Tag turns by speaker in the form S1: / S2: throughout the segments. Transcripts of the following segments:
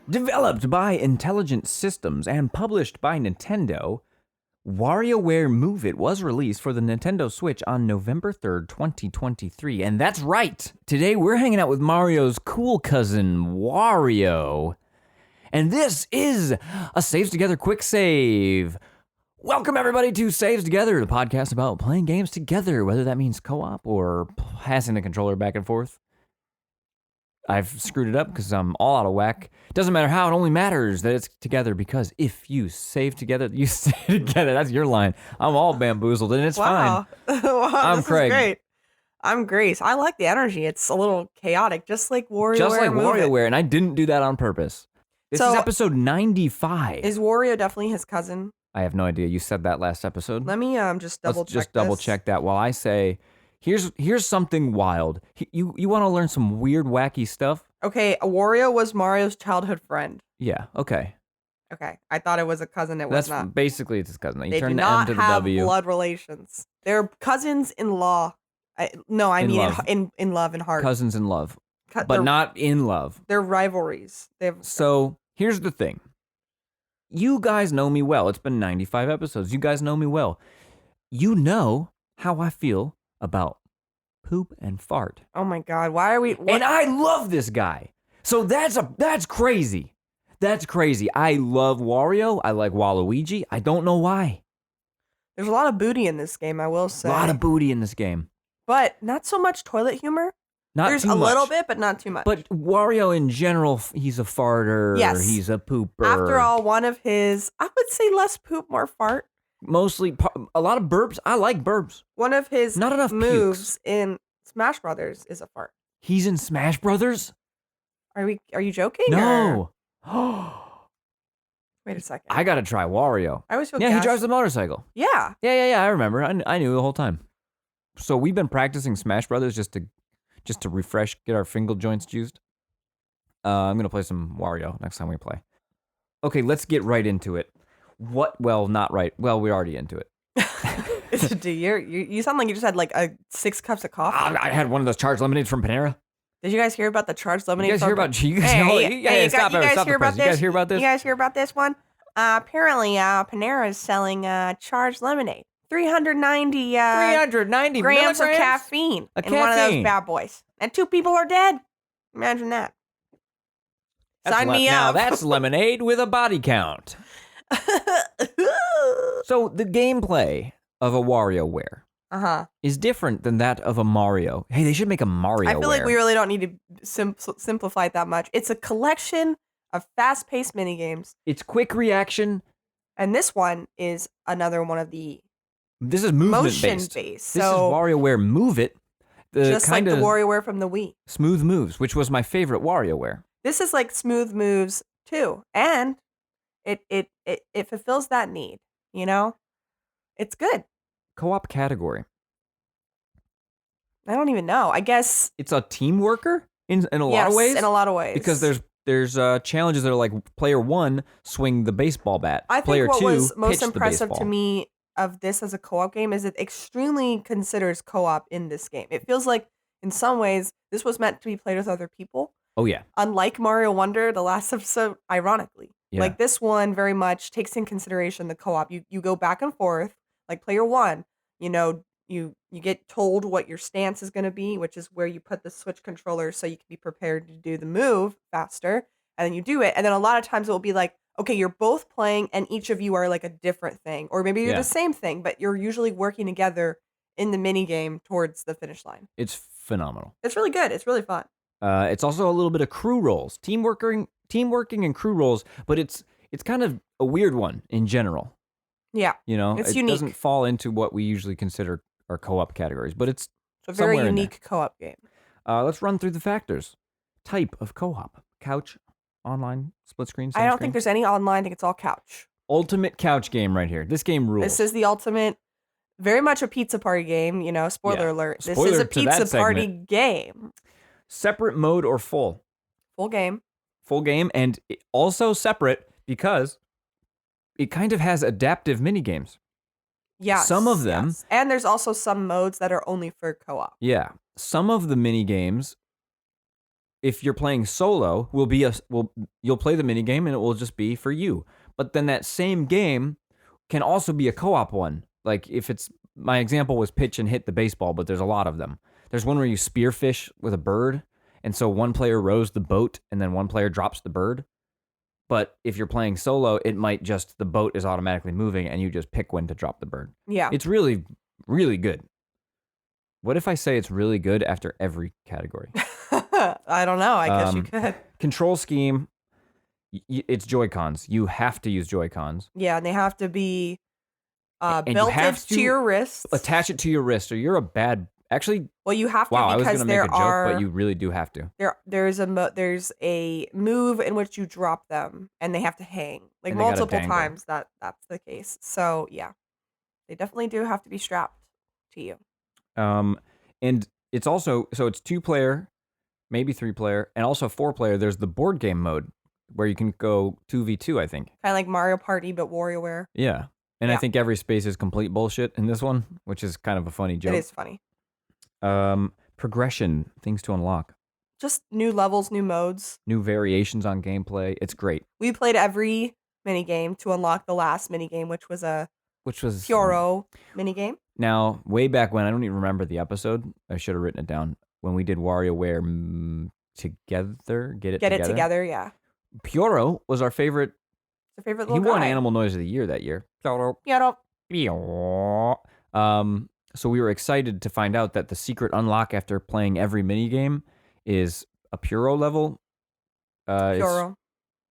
S1: Developed by Intelligent Systems and published by Nintendo, WarioWare Move It was released for the Nintendo Switch on November 3rd, 2023. And that's right! Today we're hanging out with Mario's cool cousin, Wario. And this is a Saves Together Quick Save. Welcome everybody to Saves Together, the podcast about playing games together, whether that means co-op or passing the controller back and forth. I've screwed it up because I'm all out of whack. Doesn't matter how, it only matters that it's together, because if you save together, you stay together. That's your line. I'm all bamboozled and it's fine.
S2: Wow,
S1: I'm Craig.
S2: Is great. I'm Grace. I like the energy. It's a little chaotic, just like WarioWare.
S1: Just like WarioWare, and I didn't do that on purpose. This is episode 95.
S2: Is Wario definitely his cousin?
S1: I have no idea. You said that last episode.
S2: Let me just double check.
S1: Just double check that while I say, here's something wild. You want to learn some weird, wacky stuff?
S2: Okay, Wario was Mario's childhood friend.
S1: Yeah. Okay.
S2: Okay, I thought it was a cousin. It was not.
S1: That's basically it's his cousin. You
S2: They
S1: turn
S2: do
S1: the
S2: not
S1: M to the
S2: have
S1: W.
S2: blood relations. They're cousins-in-law. I mean
S1: love.
S2: in love and heart.
S1: Cousins in love, but
S2: they're-
S1: not in love.
S2: They're rivalries.
S1: So here's the thing. You guys know me well. It's been 95 episodes. You guys know me well. You know how I feel about poop and fart.
S2: Oh my God! Why are we? What?
S1: And I love this guy. So that's crazy. That's crazy. I love Wario. I like Waluigi. I don't know why.
S2: There's a lot of booty in this game, I will say.
S1: A lot of booty in this game.
S2: But not so much toilet humor.
S1: There's
S2: a little bit, but not too much.
S1: But Wario in general, he's a farter.
S2: Yes.
S1: He's a pooper.
S2: After all, one of his, I would say less poop, more fart.
S1: Mostly, a lot of burps. I like burps.
S2: One of his
S1: Not enough
S2: moves
S1: pukes.
S2: in Smash Brothers is a fart.
S1: He's in Smash Brothers?
S2: Are you joking?
S1: No.
S2: Wait a second.
S1: I gotta try Wario.
S2: I always feel
S1: Yeah, he drives the motorcycle.
S2: Yeah.
S1: Yeah. I remember. I knew the whole time. So we've been practicing Smash Brothers just to refresh, get our finger joints juiced. I'm gonna play some Wario next time we play. Okay, let's get right into it. Well, not right. Well, we're already into it.
S2: You sound like you just had like 6 cups of coffee.
S1: I had one of those charged lemonades from Panera.
S2: Did you guys hear about the charged lemonade?
S1: You guys hear about? You guys, stop
S2: you guys
S1: the
S2: hear about
S1: press. You guys hear about this?
S2: You guys hear about this one? Apparently, Panera is selling charged lemonade. 390 grams of caffeine in one of those bad boys. And 2 people are dead. Imagine that. Sign me
S1: now
S2: up.
S1: that's lemonade with a body count. So the gameplay of a WarioWare is different than that of a Mario. Hey, they should make a Mario.
S2: I feel like we really don't need to simplify it that much. It's a collection of fast-paced minigames.
S1: It's quick reaction.
S2: And this one is another one of the
S1: This is movement-based.
S2: Motion-based.
S1: This is WarioWare Move It.
S2: Just like the WarioWare from the Wii.
S1: Smooth Moves, which was my favorite WarioWare.
S2: This is like Smooth Moves too. And it fulfills that need, you know? It's good.
S1: Co-op category.
S2: I don't even know. I guess
S1: it's a team worker in a lot of ways.
S2: In a lot of ways.
S1: Because there's challenges that are like player 1, swing the baseball bat.
S2: I think
S1: player
S2: what
S1: 2,
S2: was most
S1: pitch the
S2: impressive
S1: baseball.
S2: to me of this as a co-op game is it extremely considers co-op in this game. It feels like in some ways this was meant to be played with other people.
S1: Oh yeah.
S2: Unlike Mario Wonder, the last episode, ironically.
S1: Yeah.
S2: Like this one very much takes in consideration the co-op. You go back and forth. Like player 1, you know, you get told what your stance is going to be, which is where you put the Switch controller so you can be prepared to do the move faster. And then you do it. And then a lot of times it will be like, okay, you're both playing and each of you are like a different thing. Or maybe you're the same thing, but you're usually working together in the mini game towards the finish line.
S1: It's phenomenal.
S2: It's really good. It's really fun.
S1: It's also a little bit of crew roles, team working and crew roles, but it's kind of a weird one in general.
S2: Yeah.
S1: You know,
S2: it's
S1: it
S2: unique.
S1: doesn't fall into what we usually consider our co-op categories, but it's
S2: a very unique co-op game.
S1: Let's run through the factors. Type of co-op: couch, online, split screen.
S2: I don't think there's any online. I think it's all couch.
S1: Ultimate couch game right here. This game rules.
S2: This is the ultimate, very much a pizza party game. You know, spoiler alert. This
S1: Spoiler
S2: is a
S1: to that
S2: pizza party
S1: segment.
S2: game.
S1: Separate mode or full?
S2: Full game.
S1: Full game, and also separate because it kind of has adaptive mini games.
S2: Yeah.
S1: Some of them.
S2: Yes. And there's also some modes that are only for co-op.
S1: Yeah. Some of the mini games if you're playing solo, you'll play the mini game and it will just be for you. But then that same game can also be a co-op one. Like if it's my example was pitch and hit the baseball, but there's a lot of them. There's one where you spearfish with a bird, and so one player rows the boat and then one player drops the bird. But if you're playing solo, it might just the boat is automatically moving and you just pick when to drop the bird.
S2: Yeah.
S1: It's really, really good. What if I say it's really good after every category?
S2: I don't know. I guess you could.
S1: Control scheme, it's Joy-Cons. You have to use Joy-Cons.
S2: Yeah, and they have to be
S1: And you
S2: belted
S1: have
S2: to your wrists.
S1: Attach it to your wrist, or you're a bad. Actually,
S2: Well, you have to
S1: wow, I was
S2: because
S1: going to make
S2: there
S1: a joke,
S2: are
S1: but you really do have to.
S2: there's a move in which you drop them and they have to hang like
S1: And they gotta
S2: multiple
S1: dangle.
S2: times. That's the case. So yeah, they definitely do have to be strapped to you.
S1: And it's also so it's 2-player, maybe 3-player, and also 4-player. There's the board game mode where you can go 2v2. I think.
S2: Kind of like Mario Party, but WarioWare.
S1: Yeah, and I
S2: Yeah.
S1: think every space is complete bullshit in this one, which is kind of a funny joke.
S2: It is funny.
S1: Progression, things to unlock,
S2: Just new levels, new modes.
S1: new variations on gameplay. It's great.
S2: We played every mini game to unlock the last mini game, which was a
S1: Which was
S2: Pyoro mini game.
S1: Now, way back when, I don't even remember the episode. I should have written it down. When we did WarioWare together,
S2: Get it together, yeah.
S1: Pyoro was our favorite.
S2: It's your favorite
S1: He
S2: little
S1: won
S2: guy.
S1: Animal Noise of the Year that year. Pyoro.
S2: Pyoro.
S1: So we were excited to find out that the secret unlock after playing every mini game is a Pyoro level. It's
S2: Pyoro.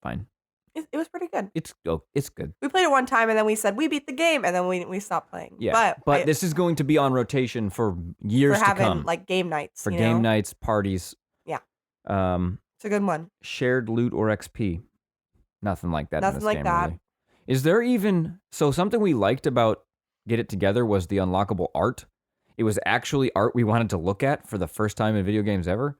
S1: fine.
S2: It was pretty good.
S1: It's good.
S2: We played it one time and then we said we beat the game and then we stopped playing.
S1: Yeah, but this is going to be on rotation for years
S2: for
S1: to
S2: having
S1: come.
S2: like game nights.
S1: For
S2: you
S1: game
S2: know?
S1: nights, parties.
S2: Yeah.
S1: It's
S2: a good one.
S1: Shared loot or XP. Nothing like that.
S2: Nothing
S1: in this
S2: like
S1: game,
S2: that.
S1: Really. Is there even something we liked about Get It Together was the unlockable art. It was actually art we wanted to look at for the first time in video games ever.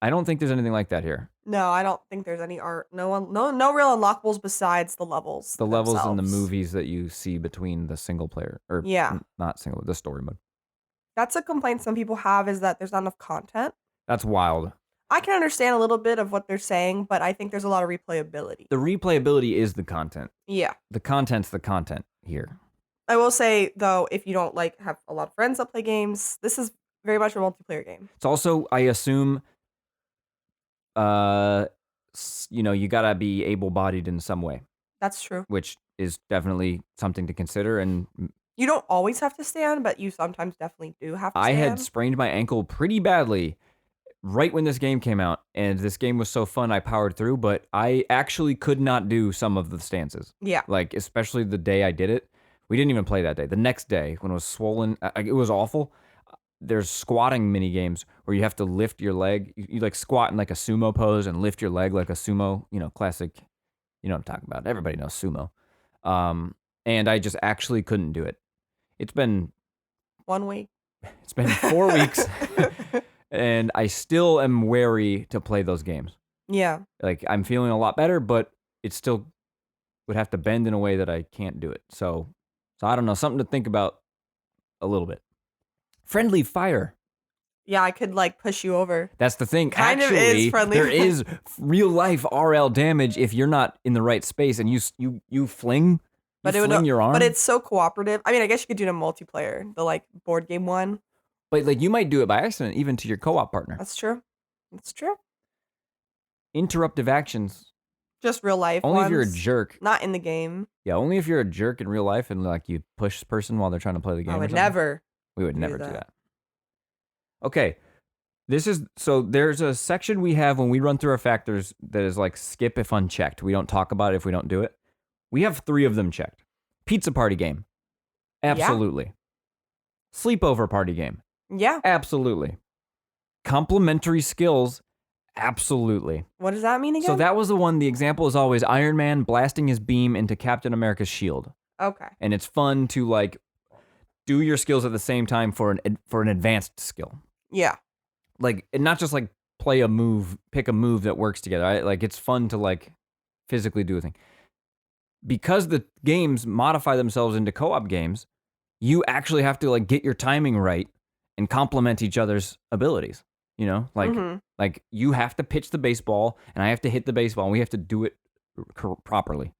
S1: I don't think there's anything like that here.
S2: No, I don't think there's any art. No real unlockables besides the levels.
S1: The levels in the
S2: themselves.
S1: movies that you see between the single player or
S2: Yeah.
S1: not single, the story mode.
S2: That's a complaint some people have is that there's not enough content.
S1: That's wild.
S2: I can understand a little bit of what they're saying, but I think there's a lot of replayability.
S1: The replayability is the content.
S2: Yeah.
S1: The content's the content here.
S2: I will say though, if you don't like have a lot of friends that play games, this is very much a multiplayer game.
S1: It's also, I assume, you gotta be able-bodied in some way,
S2: That's true.
S1: which is definitely something to consider. And
S2: You don't always have to stand, but you sometimes definitely do have to
S1: I
S2: stand.
S1: had sprained my ankle pretty badly right when this game came out, and this game was so fun I powered through, but I actually could not do some of the stances.
S2: Yeah.
S1: Like, especially the day I did it. We didn't even play that day. The next day, when it was swollen, it was awful. There's squatting mini games where you have to lift your leg. You like squat in like a sumo pose and lift your leg like a sumo, classic, you know what I'm talking about. Everybody knows sumo. And I just actually couldn't do it. It's been
S2: 1 week.
S1: It's been 4 weeks, and I still am wary to play those games.
S2: Yeah.
S1: Like, I'm feeling a lot better, but it still would have to bend in a way that I can't do it. So I don't know, something to think about a little bit. Friendly fire.
S2: Yeah, I could like push you over.
S1: That's the thing.
S2: Kind of
S1: Actually,
S2: is friendly
S1: there
S2: fire.
S1: is real life RL damage if you're not in the right space and you fling.
S2: But
S1: You fling your arm.
S2: But it's so cooperative. I mean, I guess you could do it in multiplayer, the like board game one.
S1: But like you might do it by accident, even to your co-op partner.
S2: That's true. That's true.
S1: Interruptive actions.
S2: Just real life.
S1: Only if you're a
S2: ones.
S1: jerk.
S2: Not in the game.
S1: Yeah, only if you're a jerk in real life and like you push this person while they're trying to play the game.
S2: I
S1: or
S2: would
S1: something.
S2: never.
S1: We would
S2: do
S1: never do
S2: that.
S1: that. Okay. There's a section we have when we run through our factors that is like skip if unchecked. We don't talk about it if we don't do it. We have 3 of them checked. Pizza party game. Absolutely. Sleepover party game.
S2: Yeah.
S1: Absolutely. Complementary skills. Absolutely.
S2: What does that mean again?
S1: So that was the one, the example is always Iron Man blasting his beam into Captain America's shield.
S2: Okay.
S1: And it's fun to like do your skills at the same time for an advanced skill.
S2: Yeah.
S1: Like, and not just like pick a move that works together. Like it's fun to like physically do a thing. Because the games modify themselves into co-op games, you actually have to like get your timing right and complement each other's abilities. You know,
S2: Mhm.
S1: like you have to pitch the baseball, and I have to hit the baseball, and we have to do it properly.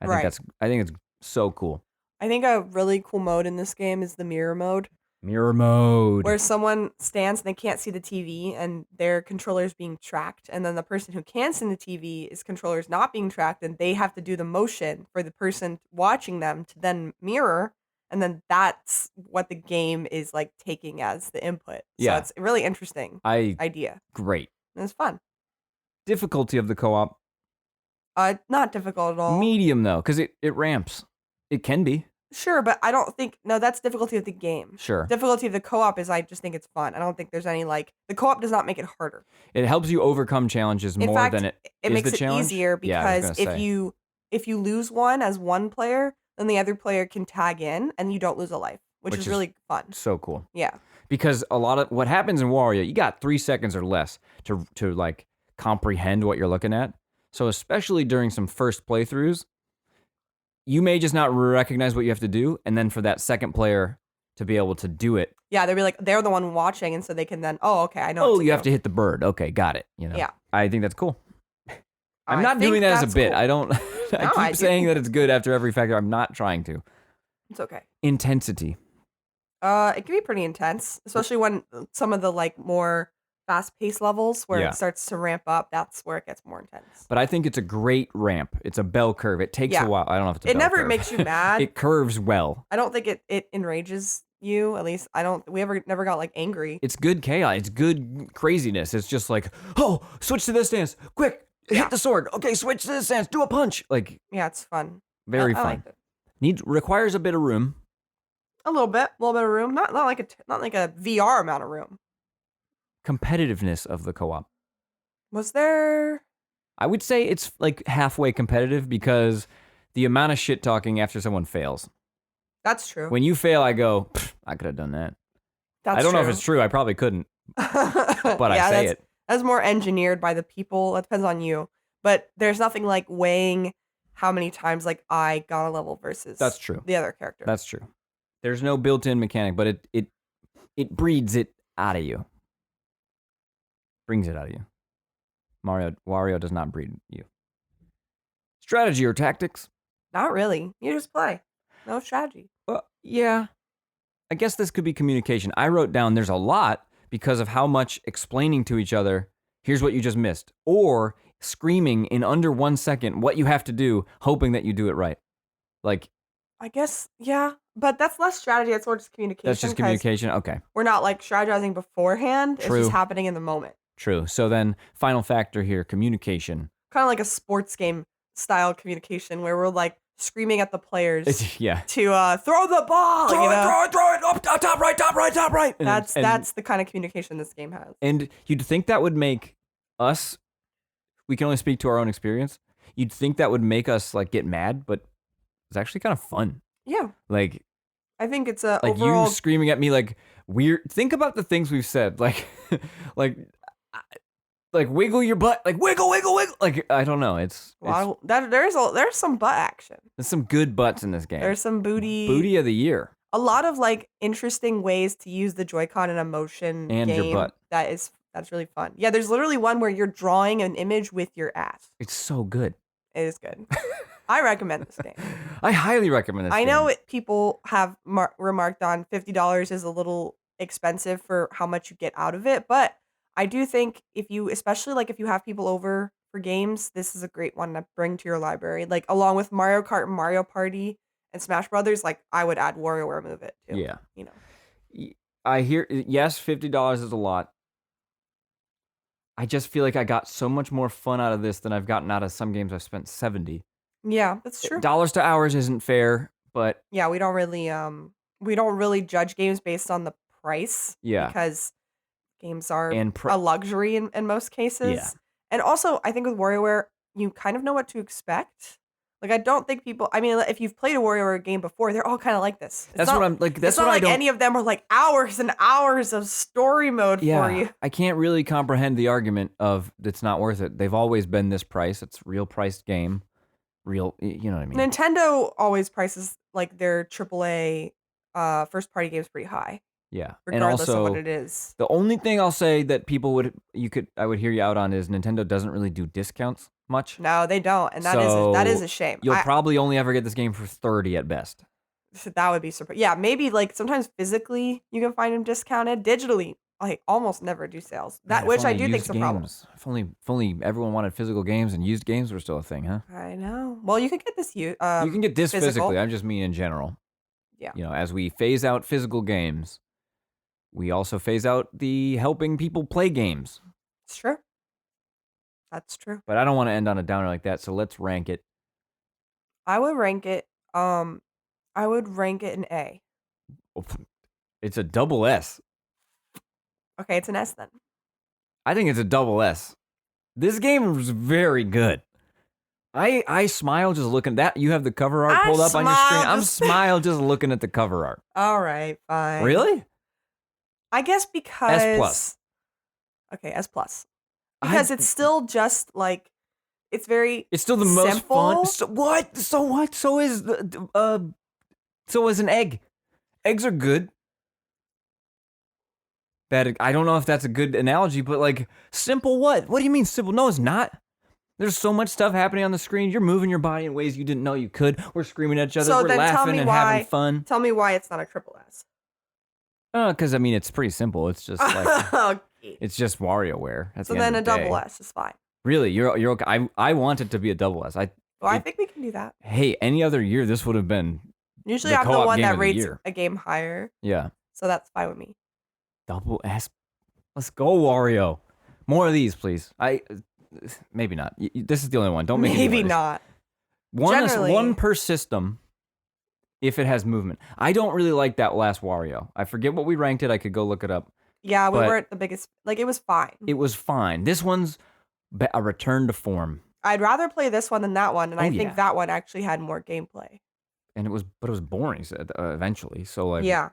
S2: Right.
S1: I think it's so cool.
S2: I think a really cool mode in this game is the mirror mode,
S1: Mirror mode.
S2: where someone stands and they can't see the TV and their controller is being tracked, and then the person who can see the TV is controller is not being tracked, and they have to do the motion for the person watching them to then mirror, and then that's what the game is like taking as the input. So
S1: Yeah.
S2: it's a really interesting
S1: I
S2: idea.
S1: great.
S2: And it's fun.
S1: Difficulty of the co-op,
S2: Not difficult at all.
S1: medium though, because it ramps. It can be.
S2: Sure, but I don't think no, that's difficulty of the game.
S1: Sure.
S2: Difficulty of the co-op is I just think it's fun. I don't think there's any like the co-op does not make it harder.
S1: It helps you overcome challenges
S2: In
S1: more
S2: fact,
S1: than it is
S2: makes
S1: the
S2: it
S1: challenge.
S2: easier
S1: Yeah, I was
S2: because
S1: gonna
S2: if
S1: say.
S2: you lose one as one player, then the other player can tag in and you don't lose a life, which is really fun.
S1: So cool.
S2: Yeah.
S1: Because a lot of what happens in Wario, you got 3 seconds or less to like comprehend what you're looking at. So especially during some first playthroughs, you may just not recognize what you have to do, and then for that second player to be able to do it.
S2: Yeah, they'll be like they're the one watching, and so they can then okay, I know.
S1: Oh,
S2: what to
S1: you
S2: do.
S1: have to hit the bird. Okay, got it. You know.
S2: Yeah.
S1: I think that's cool. I'm
S2: I
S1: not
S2: think
S1: doing that as a
S2: that's
S1: bit.
S2: cool.
S1: I don't. I
S2: No,
S1: keep
S2: I do.
S1: saying that it's good after every factor. I'm not trying to.
S2: It's okay.
S1: Intensity.
S2: It can be pretty intense, especially when some of the like more fast-paced levels where
S1: Yeah.
S2: it starts to ramp up. That's where it gets more intense.
S1: But I think it's a great ramp. It's a bell curve. It takes
S2: Yeah.
S1: a while. I don't know if it's a
S2: It
S1: bell
S2: never
S1: curve.
S2: makes you mad.
S1: It curves well.
S2: I don't think it enrages you. At least I don't. We never got like angry.
S1: It's good chaos. It's good craziness. It's just like, oh, switch to this stance. Quick,
S2: Yeah.
S1: hit the sword. Okay, switch to this stance. Do a punch. Like,
S2: Yeah, it's fun.
S1: very
S2: I
S1: fun.
S2: liked it.
S1: Requires a bit of room.
S2: A little bit of room. Not like a VR amount of room.
S1: Competitiveness of the co-op.
S2: Was there?
S1: I would say it's like halfway competitive because the amount of shit talking after someone fails.
S2: That's true.
S1: When you fail, I go, I could have done that.
S2: That's
S1: I don't know if
S2: true.
S1: it's true. I probably couldn't,
S2: but
S1: I say it.
S2: That's more engineered by the people. That depends on you. But there's nothing like weighing how many times like I got a level versus
S1: That's true.
S2: the other character.
S1: That's true. There's no built-in mechanic, but it breeds it out of you. Brings it out of you. Wario does not breed you. Strategy or tactics?
S2: Not really. You just play. No strategy.
S1: Yeah. I guess this could be communication. I wrote down there's a lot because of how much explaining to each other, here's what you just missed, or screaming in under 1 second what you have to do, hoping that you do it right. Like,
S2: I guess, yeah. But that's less strategy. That's more just communication.
S1: that's just
S2: 'cause
S1: communication. Okay,
S2: We're not like strategizing beforehand.
S1: True.
S2: It's just happening in the moment.
S1: true. So then, final factor here, communication.
S2: Kind of like a sports game style communication where we're like screaming at the players
S1: Yeah.
S2: to throw the ball.
S1: Throw
S2: you know?
S1: it, up, top right. And-
S2: That's the kind of communication this game has.
S1: And you'd think that would make us, we can only speak to our own experience. You'd think that would make us like get mad, but it's actually kind of fun.
S2: Yeah.
S1: Like
S2: I think it's a
S1: you
S2: overall.
S1: screaming at me like weird. Think about the things we've said, like, like wiggle your butt, like wiggle. Like I don't know.
S2: There's some butt action.
S1: There's some good butts in this game.
S2: There's some
S1: Booty of the year.
S2: a lot of like interesting ways to use the Joy-Con in a motion
S1: And your
S2: game.
S1: butt.
S2: That's really fun. Yeah, there's literally one where you're drawing an image with your ass.
S1: It's so good.
S2: It is good. I recommend this game.
S1: I highly recommend this.
S2: I
S1: game.
S2: know people have remarked on $50 is a little expensive for how much you get out of it, but I do think especially like if you have people over for games, this is a great one to bring to your library. Like along with Mario Kart and Mario Party and Smash Brothers, like I would add WarioWare Move It too.
S1: Yeah.
S2: You know.
S1: I hear yes, $50 is a lot. I just feel like I got so much more fun out of this than I've gotten out of some games I've spent $70.
S2: Yeah, that's true.
S1: Dollars to hours isn't fair, but
S2: Yeah, we don't really judge games based on the price.
S1: Yeah.
S2: Because games are
S1: And
S2: a luxury in most cases.
S1: Yeah.
S2: And also, I think with WarioWare, you kind of know what to expect. Like, I don't think if you've played a WarioWare game before, they're all kind of like this.
S1: that's what I'm like. That's
S2: it's not
S1: what
S2: like
S1: I don't.
S2: any of them are like hours and hours of story mode for you.
S1: I can't really comprehend the argument of it's not worth it. They've always been this price. It's real priced game. You know what I mean?
S2: Nintendo always prices like their AAA first party games pretty high.
S1: Yeah. And
S2: regardless of what
S1: also,
S2: it is.
S1: the only thing I'll say that I would hear you out on is Nintendo doesn't really do discounts much.
S2: No, they don't, and that is
S1: So
S2: a shame.
S1: you'll probably only ever get this game for 30 at best.
S2: That would be surprising. Yeah, maybe like sometimes physically you can find them discounted. Digitally, like almost never do sales.
S1: Man, if
S2: Which I
S1: only
S2: do think
S1: used
S2: is a problem.
S1: games. If only everyone wanted physical games and used games were still a thing, huh?
S2: I know. Well, you could get this
S1: You can get this
S2: physical.
S1: physically. I just mean in general.
S2: Yeah.
S1: As we phase out physical games, we also phase out the helping people play games.
S2: It's true. That's true.
S1: But I don't want to end on a downer like that, so let's rank it.
S2: I would rank it an A.
S1: It's a double S.
S2: Okay, it's an S then.
S1: I think it's a double S. This game was very good. I smile just looking at that. You have the cover art pulled up on your screen. I'm smile just looking at the cover art.
S2: All right, fine.
S1: Really?
S2: I guess because
S1: S plus.
S2: Okay, S plus. Because it's still just like it's
S1: still the most fun. So what? So is an egg. Eggs are good. I don't know if that's a good analogy, but like simple what? What do you mean simple? No, it's not. There's so much stuff happening on the screen. You're moving your body in ways you didn't know you could. We're screaming at each other. We're laughing and having fun.
S2: Tell me why it's not a triple S.
S1: Because I mean it's pretty simple. It's just like
S2: okay.
S1: It's just WarioWare.
S2: So then a double S is fine.
S1: Really, you're okay. I want it to be a double S.
S2: I think we can do that.
S1: Hey, any other year this would have been.
S2: Usually I'm the one that rates a game higher.
S1: Yeah.
S2: So that's fine with me.
S1: Double S. Let's go, Wario. More of these, please. Maybe not. This is the only one. Don't make it
S2: maybe not.
S1: One per system. If it has movement, I don't really like that last Wario. I forget what we ranked it. I could go look it up.
S2: Yeah, we weren't the biggest. Like it was fine.
S1: It was fine. This one's a return to form.
S2: I'd rather play this one than that one, and I think that one actually had more gameplay.
S1: And it was boring eventually. So like.
S2: Yeah.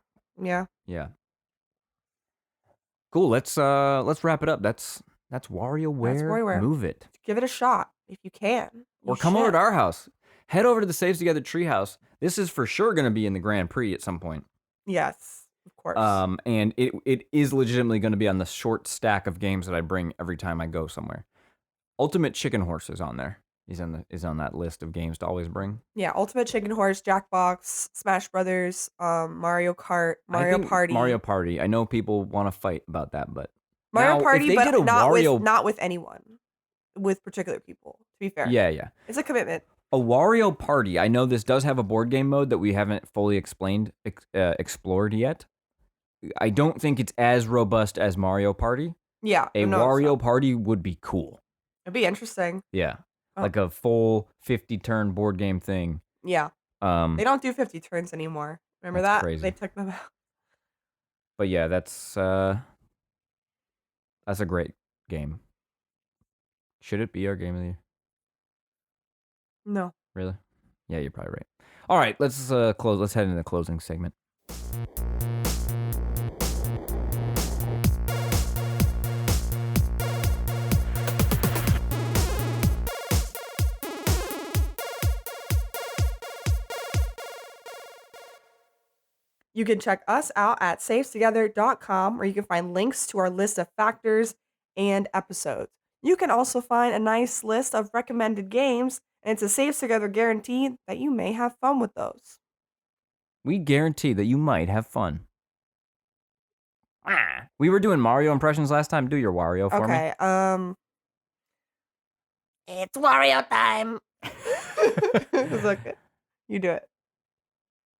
S1: Cool. Let's wrap it up. That's WarioWare. Move it.
S2: Give it a shot if you can.
S1: Or come over to our house. Head over to the Saves Together Treehouse. This is for sure going to be in the Grand Prix at some point.
S2: Yes, of course.
S1: And it is legitimately going to be on the short stack of games that I bring every time I go somewhere. Ultimate Chicken Horse is on there. Is on that list of games to always bring.
S2: Yeah, Ultimate Chicken Horse, Jackbox, Smash Brothers, Mario Kart, Mario Party.
S1: Mario Party. I know people want to fight about that, but
S2: Mario Party, but not with anyone, with particular people. To be fair.
S1: Yeah.
S2: It's a commitment.
S1: A Wario Party. I know this does have a board game mode that we haven't fully explored yet. I don't think it's as robust as Mario Party.
S2: Yeah.
S1: Wario Party would be cool.
S2: It'd be interesting.
S1: Yeah. Like a full 50-turn board game thing.
S2: Yeah. They don't do 50 turns anymore. Remember that?
S1: Crazy.
S2: They took them out.
S1: But yeah, that's a great game. Should it be our game of the year?
S2: No.
S1: Really? Yeah, you're probably right. All right, let's close. Let's head into the closing segment.
S2: You can check us out at savetogether.com, where you can find links to our list of factors and episodes. You can also find a nice list of recommended games, and it's a Saves Together guarantee that you may have fun with those.
S1: We guarantee that you might have fun. We were doing Mario impressions last time. Do your Wario for me.
S2: Okay, it's Wario time. It's okay. You do it.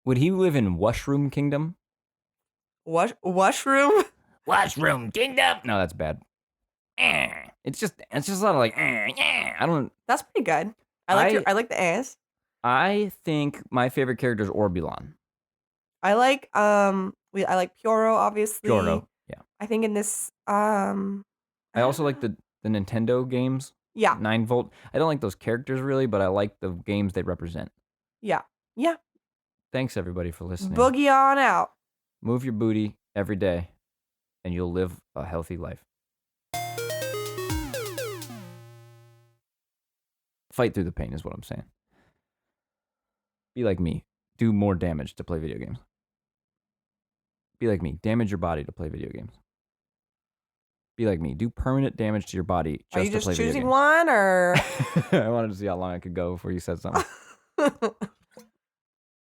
S1: Would he live in Wushroom Kingdom?
S2: Wushroom?
S1: Wushroom Kingdom? No, that's bad. It's just a lot of like, I don't.
S2: That's pretty good. I like the ass.
S1: I think my favorite character is Orbulon.
S2: I like Pyoro, obviously.
S1: Pyoro, yeah.
S2: I think in this
S1: I also like the Nintendo games.
S2: Yeah.
S1: 9 Volt. I don't like those characters really, but I like the games they represent.
S2: Yeah.
S1: Thanks everybody for listening.
S2: Boogie on out.
S1: Move your booty every day, and you'll live a healthy life. Fight through the pain is what I'm saying. Be like me. Do more damage to play video games. Be like me. Damage your body to play video games. Be like me. Do permanent damage to your body just
S2: Are you
S1: to
S2: just
S1: play video
S2: choosing
S1: games.
S2: one, or?
S1: I wanted to see how long I could go before you said something.